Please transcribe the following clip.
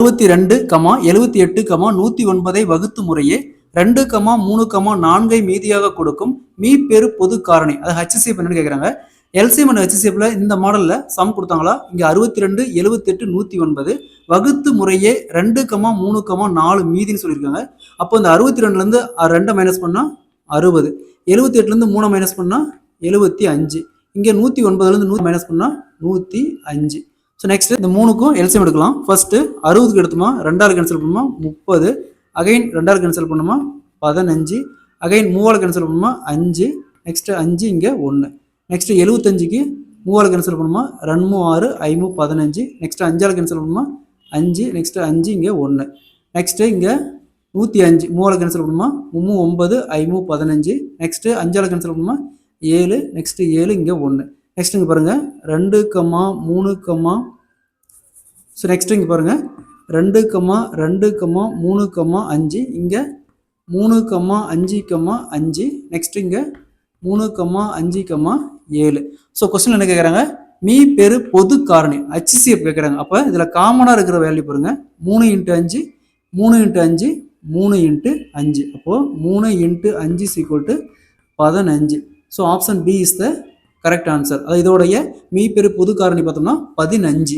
72, 78, 109 வகுத்து முறையே 2, 3, 4 மீதியாக கொடுக்கும் மீப்பெரு பொது காரணி. அது HCF என்னன்னு கேட்குறாங்க. எல்சிஎம் அண்ட் HCFல இந்த மாடல்ல சம் கொடுத்தாங்களா? இங்க 62, 78, 109 வகுத்து முறையே 2, 3, 4 மீதின்னு சொல்லியிருக்காங்க. அப்போ இந்த 62ல இருந்து 2 மைனஸ் பண்ணா 60, 78ல இருந்து 3 மைனஸ் பண்ணா 75, இங்க 109ல இருந்து 100 மைனஸ் பண்ணா 105. ஸோ நெக்ஸ்ட் இந்த மூணுக்கும் எல்சிஎம் எடுக்கலாம். ஃபர்ஸ்ட் 60க்கு எடுத்துமா 2ஆல் கேன்சல் பண்ணுமா 30, அகைன் 2ஆல் கேன்சல் பண்ணுமா 15, அகைன் 3ஆல் கேன்சல் பண்ணுமா 5, நெக்ஸ்ட் 5 இங்கே 1, நெக்ஸ்ட் 75க்கு 3ஆல் கேன்சல் பண்ணுமா 2 6 5 15, நெக்ஸ்ட் 5ஆல் கேன்சல் பண்ணுமா 5, நெக்ஸ்ட் 5 இங்கே 1, நெக்ஸ்ட் இங்கே 105 3ஆல் கேன்சல் பண்ணுமா 9 5 15, நெக்ஸ்ட் 5ஆல் கேன்சல் பண்ணுமா 7, நெக்ஸ்ட் 7 இங்கே 1, நெக்ஸ்ட் இங்கே பாருங்க 2, 3, ஸோ நெக்ஸ்ட் இங்கே பாருங்க 2, 2, 3, 5, இங்கே 3, 5, 5, நெக்ஸ்ட் இங்கே 3, 5, 7. ஸோ கொஸ்டின் என்ன கேட்குறாங்க? மீ பெரு பொது காரணி HCF கேட்குறாங்க. அப்போ இதில் காமனாக இருக்கிற வேல்யூ பாருங்க 3 × 5 3 × 5 3 × 5. அப்போது 3 × 5 = 15. So option B is the correct answer. அது இதோடைய மீ பெரு பொது காரணி பார்த்தோம்னா 15.